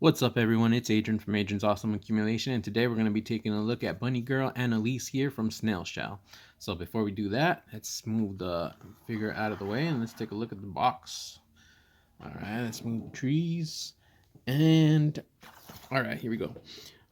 What's up, everyone? It's Adrian from Adrian's Awesome Accumulation, and today we're going to be taking a look at bunny girl Anneliese here from Snail Shell. So before we do that, let's move the figure out of the way and let's take a look at the box. All right, let's move the trees. And all right, here we go.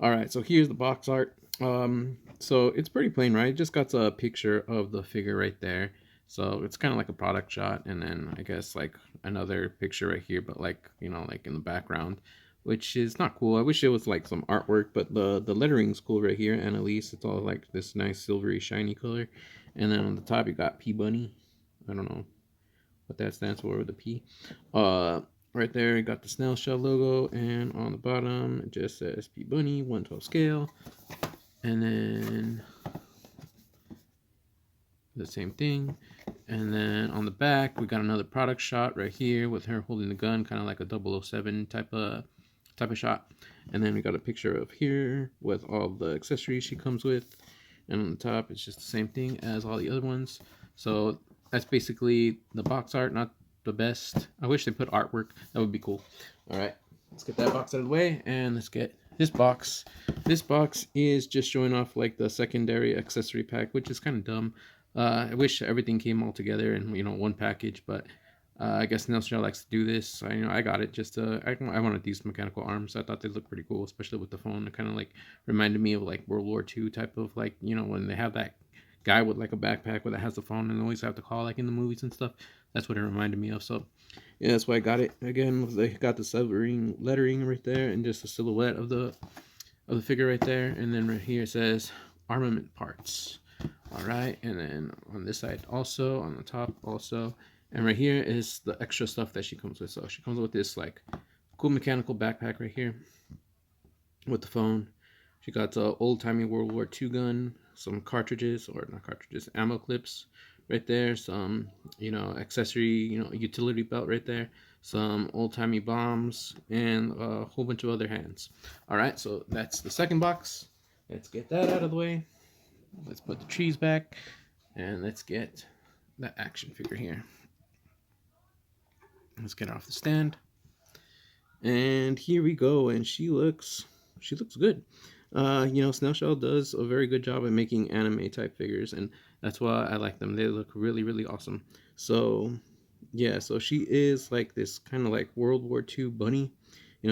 All right, so here's the box art. So it's pretty plain, right? It just got a picture of the figure right there. So it's kind of like a product shot, and then I guess like another picture right here, but like like in the background, which is not cool. I wish it was like some artwork, but the lettering's cool right here. Annalise, it's all like this nice silvery shiny color, and then on the top you got P Bunny. I don't know what that stands for with the P. Uh, right there you got the Snail Shell logo, and on the bottom it just says P Bunny 1/12 scale, and then the same thing. And then on the back we got another product shot right here with her holding the gun, kind of like a 007 type of shot. And then we got a picture of here with all the accessories she comes with, and on the top it's just the same thing as all the other ones. So that's basically the box art. Not the best. I wish they put artwork. That would be cool. All right, let's get that box out of the way and let's get this box. This box is just showing off like the secondary accessory pack, which is kind of dumb. I wish everything came all together in one package, but I guess Snail Shell likes to do this. I got it just I wanted these mechanical arms. I thought they looked pretty cool, especially with the phone. It kind of like reminded me of like World War II type of like when they have that guy with like a backpack where that has the phone and always have to call like in the movies and stuff. That's what it reminded me of. So yeah, that's why I got it. Again, they got the submarine lettering right there and just a silhouette of the figure right there, and then right here it says armament parts. All right, and then on this side also, on the top also, and right here is the extra stuff that she comes with. So she comes with this like cool mechanical backpack right here with the phone. She got the old-timey World War II gun, some cartridges, or not cartridges, ammo clips right there, some accessory, utility belt right there, some old-timey bombs, and a whole bunch of other hands. All right, so that's the second box. Let's get that out of the way. Let's put the trees back, and let's get the action figure here. Let's get it off the stand. And here we go, and she looks good. Snail Shell does a very good job at making anime type figures, and that's why I like them. They look really, really awesome. So yeah, so she is like this kind of like World War II bunny.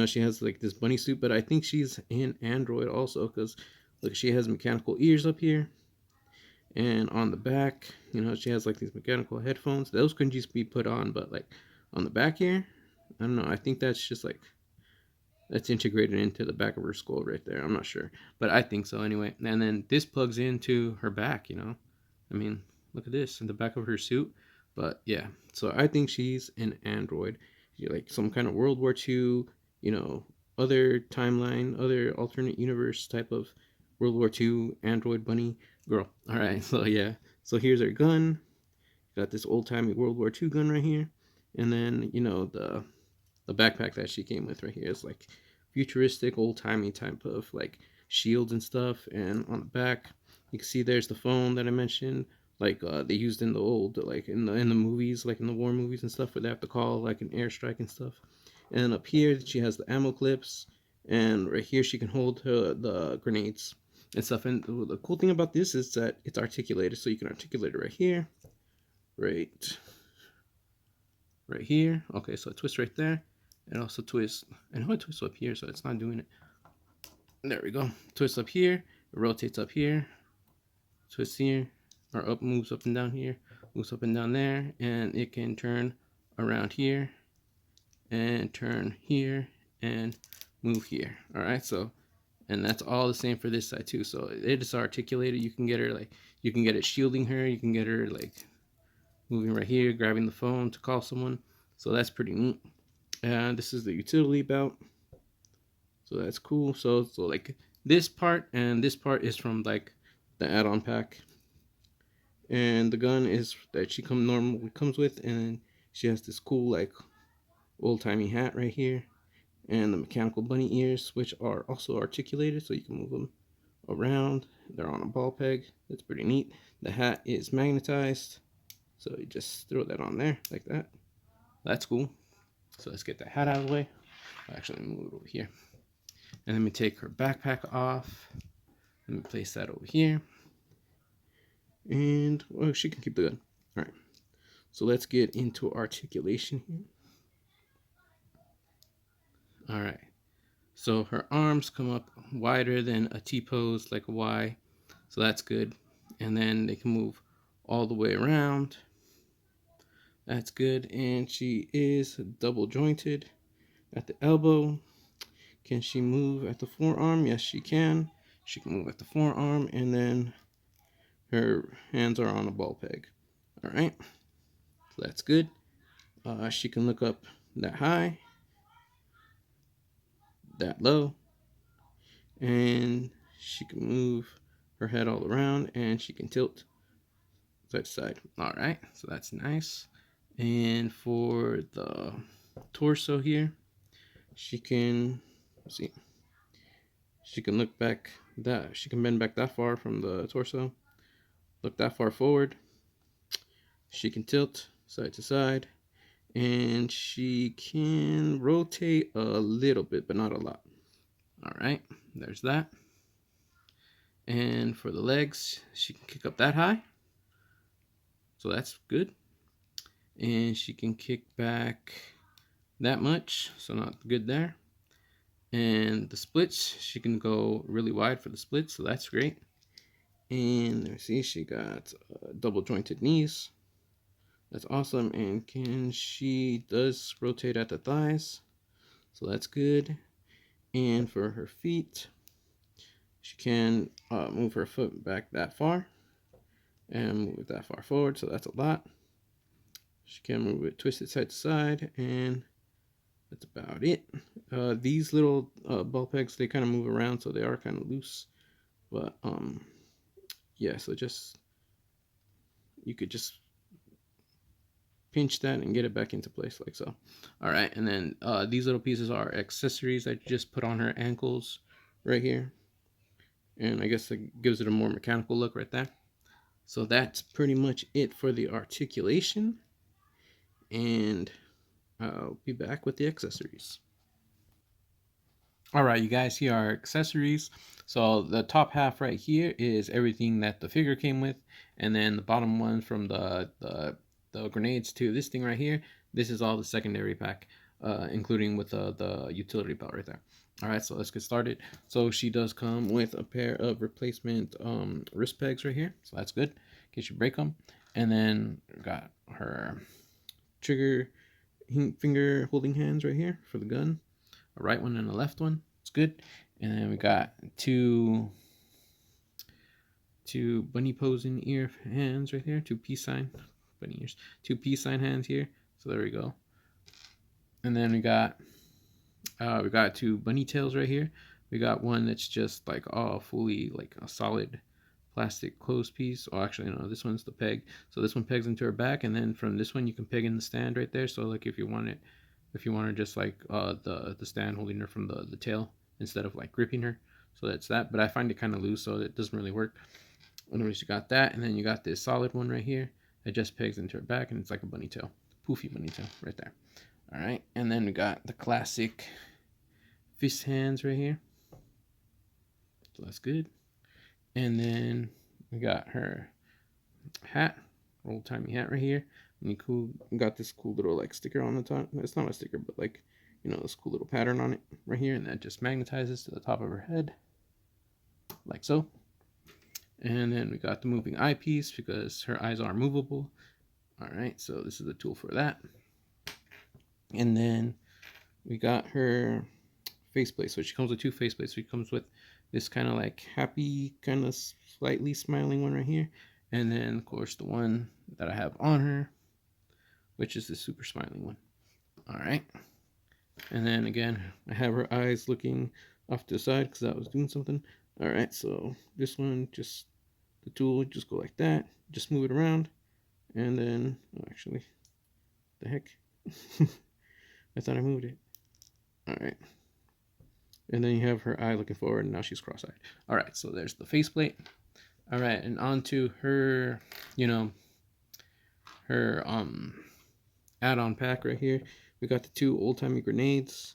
She has like this bunny suit, but I think she's an android also, because look, she has mechanical ears up here, and on the back, she has like these mechanical headphones. Those couldn't just be put on, but like on the back here, I don't know. I think that's just like that's integrated into the back of her skull right there. I'm not sure, but I think so anyway. And then this plugs into her back. I mean, look at this in the back of her suit. But yeah, so I think she's an android. She's like some kind of World War II, other timeline, other alternate universe type of World War II android bunny girl. All right, so yeah, so here's her gun. Got this old timey World War II gun right here, and then the backpack that she came with right here is like futuristic, old timey type of like shields and stuff. And on the back, you can see there's the phone that I mentioned, like they used in the old like in the movies, like in the war movies and stuff, where they have to call like an airstrike and stuff. And then up here, she has the ammo clips, and right here she can hold the grenades and stuff. And the cool thing about this is that it's articulated, so you can articulate it right here, right right here. Okay, so it twists right there. It also twists. I know it twists up here, so it's not doing it. There we go. Twists up here. It rotates up here. Twists here. Or up, moves up and down here. Moves up and down there. And it can turn around here. And turn here. And move here. Alright, so. And that's all the same for this side too. So it is articulated. You can get her like. You can get it shielding her. You can get her like. Moving right here. Grabbing the phone to call someone. So that's pretty neat. And this is the utility belt, so that's cool. So like this part and this part is from like the add-on pack, and the gun is that she normally comes with, and she has this cool like old-timey hat right here, and the mechanical bunny ears, which are also articulated, so you can move them around. They're on a ball peg. That's pretty neat. The hat is magnetized, so you just throw that on there like that. That's cool. So let's get the hat out of the way. Actually, let me move it over here. And let me take her backpack off. Let me place that over here. And, well, she can keep the gun. All right. So let's get into articulation here. All right. So her arms come up wider than a T-pose, like a Y. So that's good. And then they can move all the way around. That's good. And she is double jointed at the elbow. Can she move at the forearm? Yes, she can. She can move at the forearm. And then her hands are on a ball peg. All right. So that's good. She can look up that high, that low, and she can move her head all around, and she can tilt side to side. All right, so that's nice. And for the torso here, she can, let's see, she can look back that, she can bend back that far from the torso, look that far forward. She can tilt side to side, and she can rotate a little bit, but not a lot. All right, there's that. And for the legs, she can kick up that high. So that's good. And she can kick back that much. So not good there. And the splits, she can go really wide for the splits. So that's great. And let's see, she got double jointed knees. That's awesome. And she does rotate at the thighs. So that's good. And for her feet, she can move her foot back that far and move it that far forward. So that's a lot. She can move it, twist it side to side, and that's about it. These little ball pegs, they kind of move around, so they are kind of loose. But yeah, so you could just pinch that and get it back into place like so. All right, and then these little pieces are accessories that you just put on her ankles right here. And I guess it gives it a more mechanical look right there. So that's pretty much it for the articulation. And I'll be back with the accessories. All right, you guys, here are accessories. So the top half right here is everything that the figure came with, and then the bottom one from the grenades to this thing right here, this is all the secondary pack, including with the utility belt right there. All right, so let's get started. So she does come with a pair of replacement wrist pegs right here, so that's good in case you break them. And then we got her trigger finger holding hands right here for the gun, a right one and a left one. It's good. And then we got two bunny posing ear hands right there, two peace sign bunny ears, two peace sign hands here. So there we go. And then we got two bunny tails right here. We got one that's just like fully like a solid plastic closed piece. Oh, actually no, this one's the peg. So this one pegs into her back, and then from this one you can peg in the stand right there. So like if you want to just like the stand holding her from the tail instead of like gripping her. So that's that. But I find it kind of loose, so it doesn't really work. Anyways, you got that, and then you got this solid one right here that just pegs into her back, and it's like a bunny tail, poofy bunny tail right there. All right, and then we got the classic fist hands right here. So that's good. And then we got her hat, old timey hat right here. And got this cool little like sticker on the top. It's not a sticker, but like, you know, this cool little pattern on it right here, and that just magnetizes to the top of her head, like so. And then we got the moving eyepiece because her eyes are movable. All right, so this is the tool for that. And then we got her faceplate. So she comes with two faceplates. She comes with this kind of like happy, kind of slightly smiling one right here. And then, of course, the one that I have on her, which is the super smiling one. All right. And then again, I have her eyes looking off to the side because I was doing something. All right, so this one, just the tool, just go like that. Just move it around. And then, oh, actually, the heck? I thought I moved it. All right. And then you have her eye looking forward, and now she's cross-eyed. All right, so there's the faceplate. All right, and on to her, you know, her add-on pack right here. We got the two old-timey grenades,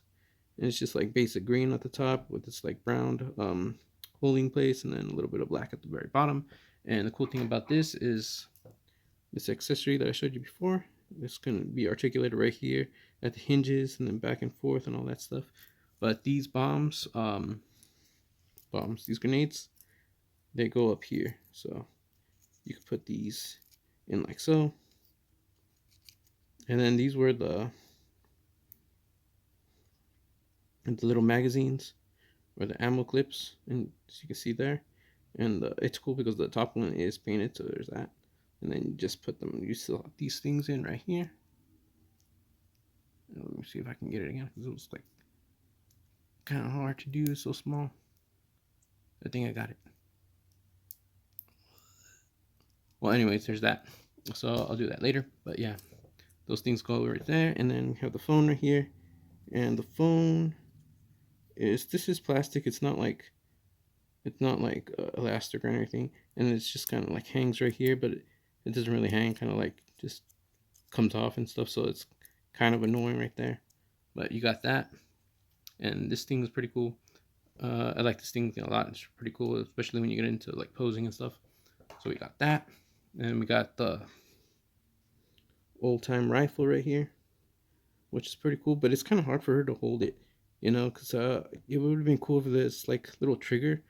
And it's just like basic green at the top with this like brown holding place, and then a little bit of black at the very bottom. And the cool thing about this is this accessory that I showed you before. This can be articulated right here at the hinges and then back and forth and all that stuff. But these these grenades, they go up here. So you can put these in like so. And then these were the little magazines or the ammo clips, and as you can see there. And it's cool because the top one is painted, so there's that. And then you just put them, you still have these things in right here. And let me see if I can get it again, because it was like kind of hard to do, it's so small. I think I got it. Well, anyways, there's that. So I'll do that later. But yeah, those things go right there. And then we have the phone right here. And the phone this is plastic. It's not like elastic or anything. And it's just kind of like hangs right here, but it doesn't really hang. Kind of like just comes off and stuff. So it's kind of annoying right there. But you got that. And this thing is pretty cool. I like this thing a lot. It's pretty cool, especially when you get into like posing and stuff. So we got that. And we got the old time rifle right here, which is pretty cool, but it's kind of hard for her to hold it, because it would have been cool if this like little trigger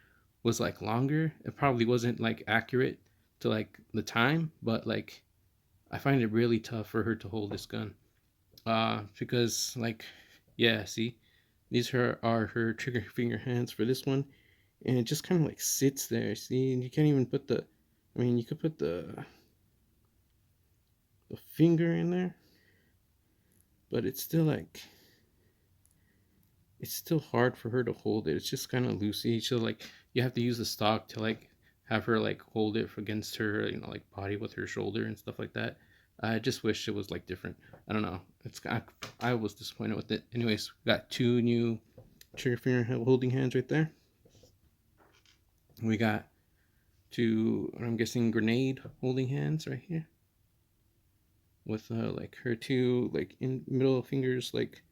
was like longer. It probably wasn't like accurate to like the time, but like I find it really tough for her to hold this gun. Because like, yeah, see, these are her trigger finger hands for this one, and it just kind of like sits there. See, and you can't even put I mean, you could put the finger in there, but it's still hard for her to hold it. It's just kind of loosey. So like you have to use the stock to like have her like hold it against her, like body with her shoulder and stuff like that. I just wish it was like different. I don't know. I was disappointed with it. Anyways, we got two new trigger finger holding hands right there. We got two, I'm guessing, grenade holding hands right here, with like her two like in middle fingers like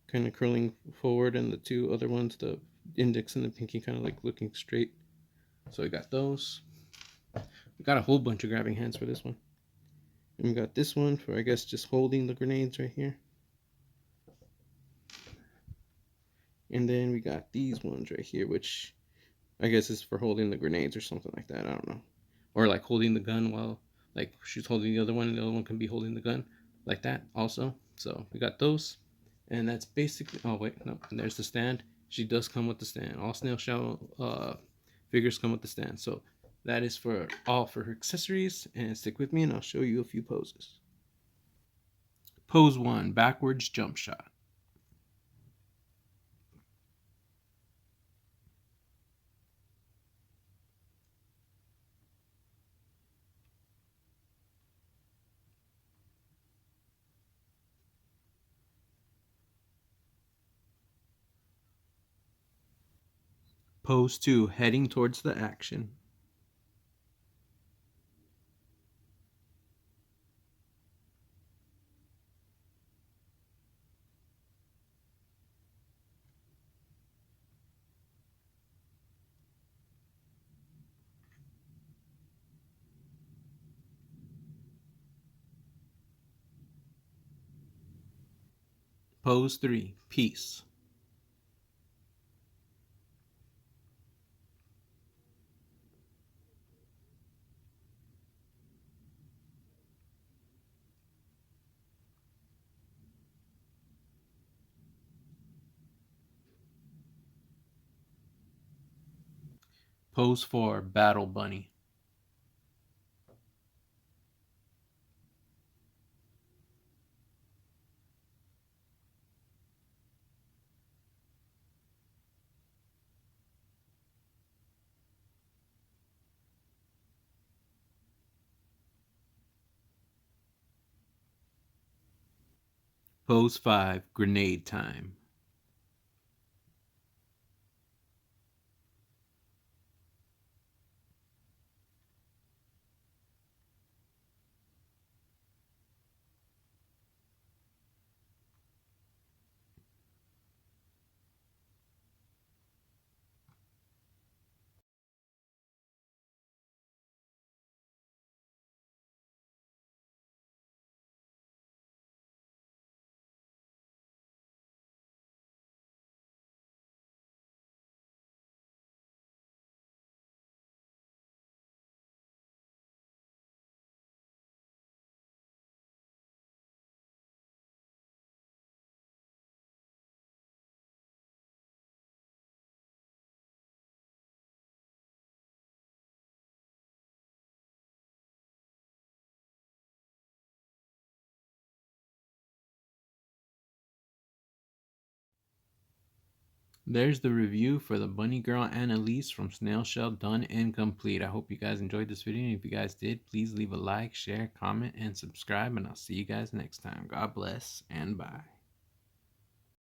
kind of curling forward, and the two other ones, the index and the pinky, kind of like looking straight. So we got those. We got a whole bunch of grabbing hands for this one. And we got this one for, I guess, just holding the grenades right here. And then we got these ones right here, which I guess is for holding the grenades or something like that. I don't know. Or like holding the gun while like she's holding the other one, and the other one can be holding the gun like that also. So we got those. And that's basically, oh wait, no, and there's the stand. She does come with the stand. All Snail Shell figures come with the stand. So that is for all for her accessories. And stick with me and I'll show you a few poses. Pose 1, backwards jump shot. Pose 2, heading towards the action. Pose 3, peace. Pose 4, battle bunny. Pose 5, grenade time. There's the review for the bunny girl Anneliese from Snail Shell, done and complete. I hope you guys enjoyed this video, and if you guys did, please leave a like, share, comment, and subscribe, and I'll see you guys next time. God bless, and bye.